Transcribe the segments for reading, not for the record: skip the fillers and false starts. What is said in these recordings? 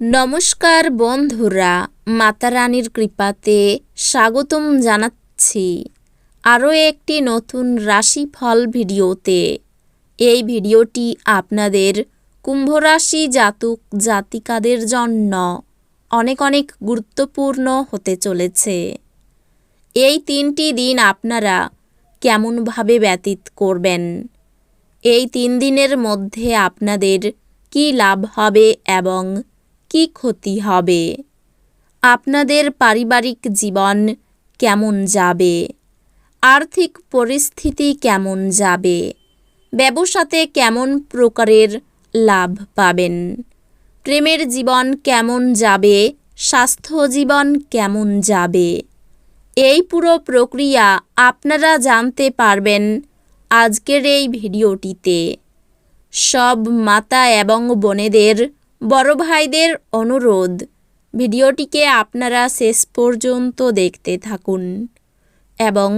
নমস্কার বন্ধুরা, মাতা রানীর কৃপাতে স্বাগতম জানাচ্ছি আরও একটি নতুন রাশিফল ভিডিওতে। এই ভিডিওটি আপনাদের কুম্ভ রাশি জাতক জাতিকাদের জন্য অনেক অনেক গুরুত্বপূর্ণ হতে চলেছে। এই 3টি দিন আপনারা কেমনভাবে ব্যতীত করবেন, এই 3 দিনের মধ্যে আপনাদের কি লাভ হবে এবং কি ক্ষতি হবে, আপনাদের পারিবারিক জীবন কেমন যাবে, আর্থিক পরিস্থিতি কেমন যাবে, ব্যবসাতে কেমন প্রকারের লাভ পাবেন, প্রেমের জীবন কেমন যাবে, স্বাস্থ্য জীবন কেমন যাবে, এই পুরো প্রক্রিয়া আপনারা জানতে পারবেন আজকের এই ভিডিওটিতে। সব মাতা এবং বোনেদের, বড় ভাইদের অনুরোধ, ভিডিওটিকে আপনারা শেষ পর্যন্ত দেখতে থাকুন এবং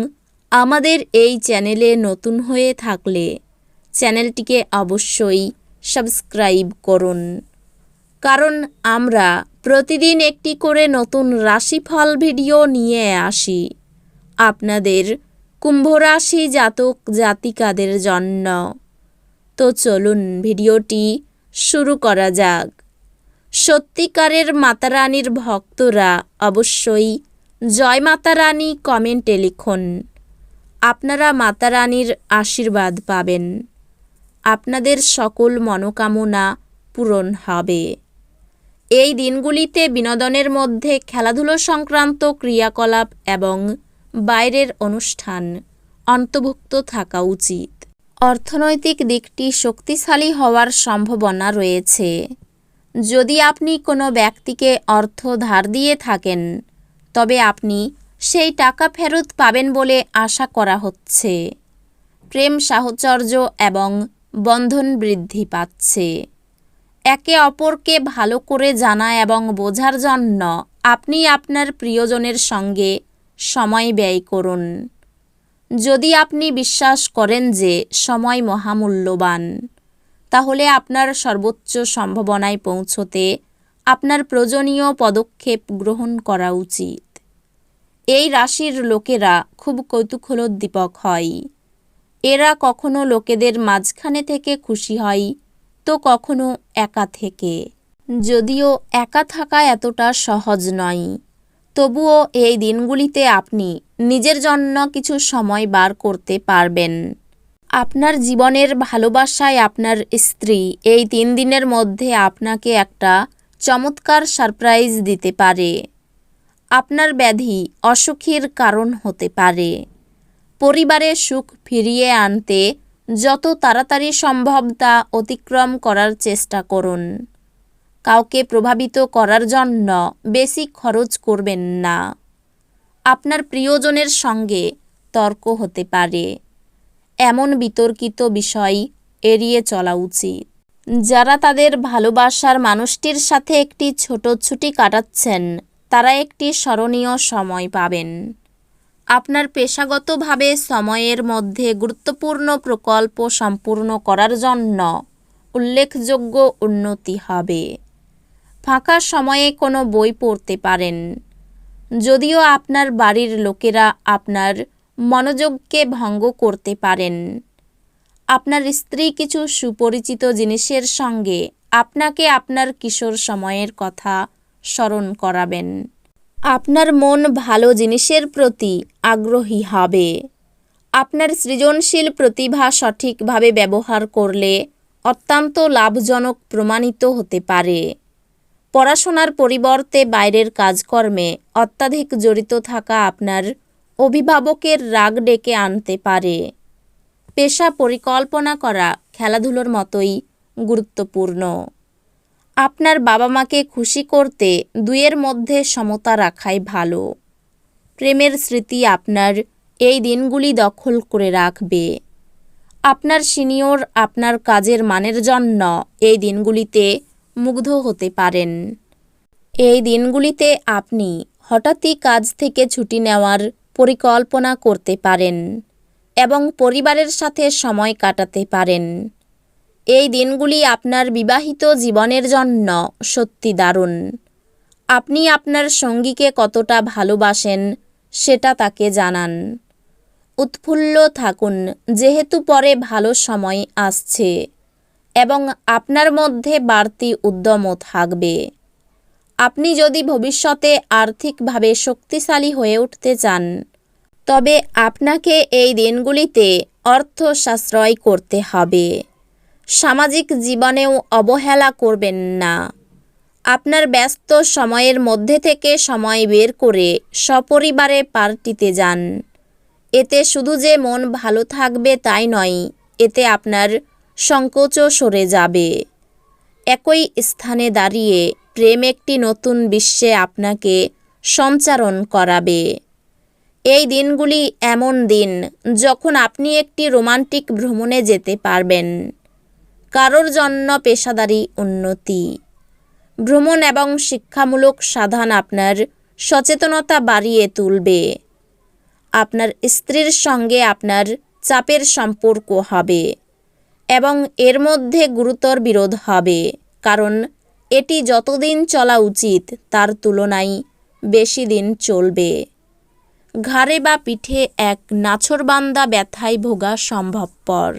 আমাদের এই চ্যানেলে নতুন হয়ে থাকলে চ্যানেলটিকে অবশ্যই সাবস্ক্রাইব করুন, কারণ আমরা প্রতিদিন একটি করে নতুন রাশিফল ভিডিও নিয়ে আসি আপনাদের কুম্ভ রাশি জাতক জাতিকাদের জন্য। তো চলুন ভিডিওটি শুরু করা যাক। সত্যিকারের মাতা রানীর ভক্তরা অবশ্যই জয় মাতা রানী কমেন্টে লিখুন। আপনারা মাতা রানীর আশীর্বাদ পাবেন, আপনাদের সকল মনোকামনা পূরণ হবে। এই দিনগুলিতে বিনোদনের মধ্যে খেলাধুলো সংক্রান্ত ক্রিয়াকলাপ এবং বাইরের অনুষ্ঠান অন্তর্ভুক্ত থাকা উচিত। অর্থনৈতিক দিকটি শক্তিশালী হওয়ার সম্ভাবনা রয়েছে। যদি আপনি কোনো ব্যক্তিকে অর্থ ধার দিয়ে থাকেন, তবে আপনি সেই টাকা ফেরত পাবেন বলে আশা করা হচ্ছে। প্রেম সাহচর্য এবং বন্ধন বৃদ্ধি পাচ্ছে। একে অপরকে ভালো করে জানা এবং বোঝার জন্য আপনি আপনার প্রিয়জনের সঙ্গে সময় ব্যয় করুন। যদি আপনি বিশ্বাস করেন যে সময় মহামূল্যবান, তাহলে আপনার সর্বোচ্চ সম্ভাবনায় পৌঁছতে আপনার প্রয়োজনীয় পদক্ষেপ গ্রহণ করা উচিত। এই রাশির লোকেরা খুব কৌতূহলোদ্দীপক হয়। এরা কখনো লোকেদের মাঝখানে থেকে খুশি হয়, তো কখনো একা থেকে। যদিও একা থাকা এতটা সহজ নয়, তবুও এই দিনগুলিতে আপনি নিজের জন্য কিছু সময় বার করতে পারবেন। আপনার জীবনের ভালোবাসায় আপনার স্ত্রী এই 3 দিনের মধ্যে আপনাকে একটা চমৎকার সারপ্রাইজ দিতে পারে। আপনার ব্যাধি অসুখের কারণ হতে পারে। পরিবারে সুখ ফিরিয়ে আনতে যত তাড়াতাড়ি সম্ভব তা অতিক্রম করার চেষ্টা করুন। কাউকে প্রভাবিত করার জন্য বেশি খরচ করবেন না। আপনার প্রিয়জনের সঙ্গে তর্ক হতে পারে। এমন বিতর্কিত বিষয় এড়িয়ে চলা উচিত। যারা তাদের ভালোবাসার মানুষটির সাথে একটি ছোট ছুটি কাটাচ্ছেন, তারা একটি স্মরণীয় সময় পাবেন। আপনার পেশাগতভাবে সময়ের মধ্যে গুরুত্বপূর্ণ প্রকল্প সম্পূর্ণ করার জন্য উল্লেখযোগ্য উন্নতি হবে। ফাঁকা সময়ে কোনো বই পড়তে পারেন। যদিও আপনার বাড়ির লোকেরা আপনার মনোযোগকে ভঙ্গ করতে পারেন, আপনার স্ত্রী কিছু সুপরিচিত জিনিসের সঙ্গে আপনাকে আপনার কিশোর সময়ের কথা স্মরণ করাবেন। আপনার মন ভালো জিনিসের প্রতি আগ্রহী হবে। আপনার সৃজনশীল প্রতিভা সঠিকভাবে ব্যবহার করলে অত্যন্ত লাভজনক প্রমাণিত হতে পারে। পড়াশোনার পরিবর্তে বাইরের কাজকর্মে অত্যাধিক জড়িত থাকা আপনার অভিভাবকের রাগ ডেকে আনতে পারে। পেশা পরিকল্পনা করা খেলাধুলোর মতোই গুরুত্বপূর্ণ। আপনার বাবা মাকে খুশি করতে দুইয়ের মধ্যে সমতা রাখাই ভালো। প্রেমের স্মৃতি আপনার এই দিনগুলি দখল করে রাখবে। আপনার সিনিয়র আপনার কাজের মানের জন্য এই দিনগুলিতে মুগ্ধ হতে পারেন। এই দিনগুলিতে আপনি হঠাৎই কাজ থেকে ছুটি নেওয়ার পরিকল্পনা করতে পারেন এবং পরিবারের সাথে সময় কাটাতে পারেন। এই দিনগুলি আপনার বিবাহিত জীবনের জন্য সত্যি দারুণ। আপনি আপনার সঙ্গীকে কতটা ভালোবাসেন সেটা তাকে জানান। উৎফুল্ল থাকুন যেহেতু পরে ভালো সময় আসছে এবং আপনার মধ্যে বাড়তি উদ্যমও থাকবে। আপনি যদি ভবিষ্যতে আর্থিকভাবে শক্তিশালী হয়ে উঠতে চান তবে আপনাকে এই দিনগুলিতে অর্থ সাশ্রয় করতে হবে। সামাজিক জীবনেও অবহেলা করবেন না। আপনার ব্যস্ত সময়ের মধ্যে থেকে সময় বের করে সপরিবারে পার্টিতে যান। এতে শুধু যে মন ভালো থাকবে তাই নয়, এতে আপনার সংকোচও সরে যাবে। একই স্থানে দাঁড়িয়ে প্রেম একটি নতুন বিশ্বে আপনাকে সঞ্চারণ করাবে। এই দিনগুলি এমন দিন যখন আপনি একটি রোমান্টিক ভ্রমণে যেতে পারবেন। কারোর জন্য পেশাদারি উন্নতি, ভ্রমণ এবং শিক্ষামূলক সাধন আপনার সচেতনতা বাড়িয়ে তুলবে। আপনার স্ত্রীর সঙ্গে আপনার চাপের সম্পর্ক হবে এবং এর মধ্যে গুরুতর বিরোধ হবে, কারণ এটি যতদিন চলা উচিত তার তুলনায় বেশি দিন চলবে। ঘাড়ে বা পিঠে এক নাছোড়বান্দা ব্যথায় ভোগা সম্ভবপর।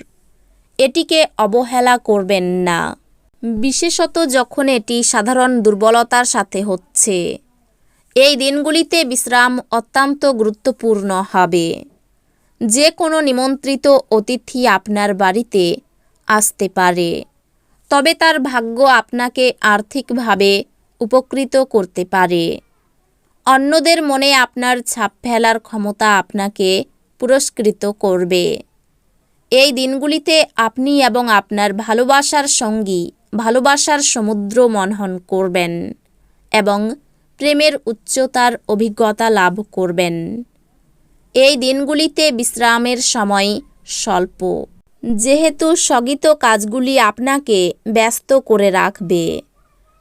এটিকে অবহেলা করবেন না, বিশেষত যখন এটি সাধারণ দুর্বলতার সাথে হচ্ছে। এই দিনগুলিতে বিশ্রাম অত্যন্ত গুরুত্বপূর্ণ হবে। যে কোনো নিমন্ত্রিত অতিথি আপনার বাড়িতে আসতে পারে, তবে তার ভাগ্য আপনাকে আর্থিকভাবে উপকৃত করতে পারে। অন্যদের মনে আপনার ছাপ ফেলার ক্ষমতা আপনাকে পুরস্কৃত করবে। এই দিনগুলিতে আপনি এবং আপনার ভালোবাসার সঙ্গী ভালোবাসার সমুদ্র মন্থন করবেন এবং প্রেমের উচ্চতার অভিজ্ঞতা লাভ করবেন। এই দিনগুলিতে বিশ্রামের সময় স্বল্প, যেহেতু স্থগিত কাজগুলি আপনাকে ব্যস্ত করে রাখবে।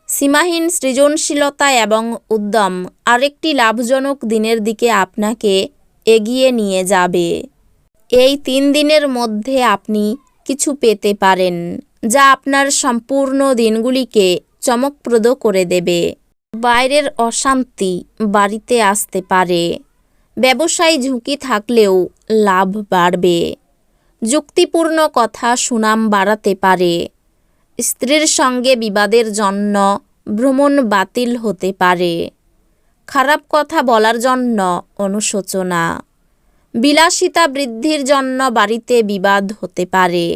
সীমাহীন সৃজনশীলতা এবং উদ্যম আরেকটি লাভজনক দিনের দিকে আপনাকে এগিয়ে নিয়ে যাবে। এই 3 দিনের মধ্যে আপনি কিছু পেতে পারেন যা আপনার সম্পূর্ণ দিনগুলিকে চমকপ্রদ করে দেবে। বাইরের অশান্তি বাড়িতে আসতে পারে। ব্যবসায় ঝুঁকি থাকলেও লাভ বাড়বে। যুক্তিপূর্ণ কথা সুনাম বাড়াতে পারে। স্ত্রীর সঙ্গে বিবাদের জন্য ভ্রমণ বাতিল হতে পারে। খারাপ কথা বলার জন্য অনুশোচনা। বিলাসিতা বৃদ্ধির জন্য বাড়িতে বিবাদ হতে পারে।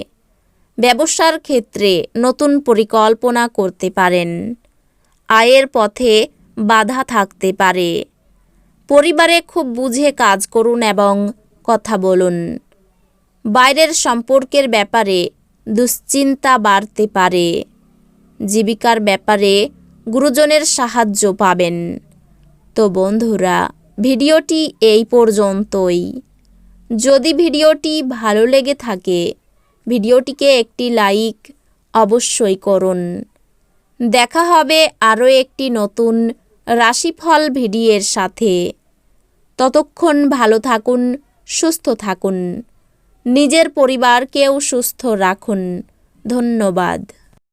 ব্যবসার ক্ষেত্রে নতুন পরিকল্পনা করতে পারেন। আয়ের পথে বাধা থাকতে পারে। পরিবারে খুব বুঝে কাজ করুন এবং কথা বলুন। বাইরের সম্পর্কের ব্যাপারে দুশ্চিন্তা বাড়তে পারে। জীবিকার ব্যাপারে গুরুজনের সাহায্য পাবেন। তো বন্ধুরা, ভিডিওটি এই পর্যন্তই। যদি ভিডিওটি ভালো লেগে থাকে ভিডিওটিকে একটি লাইক অবশ্যই করুন। দেখা হবে আরও একটি নতুন রাশিফল ভিডিওর সাথে। ততক্ষণ ভালো থাকুন, সুস্থ থাকুন, নিজের পরিবারকেও সুস্থ রাখুন। ধন্যবাদ।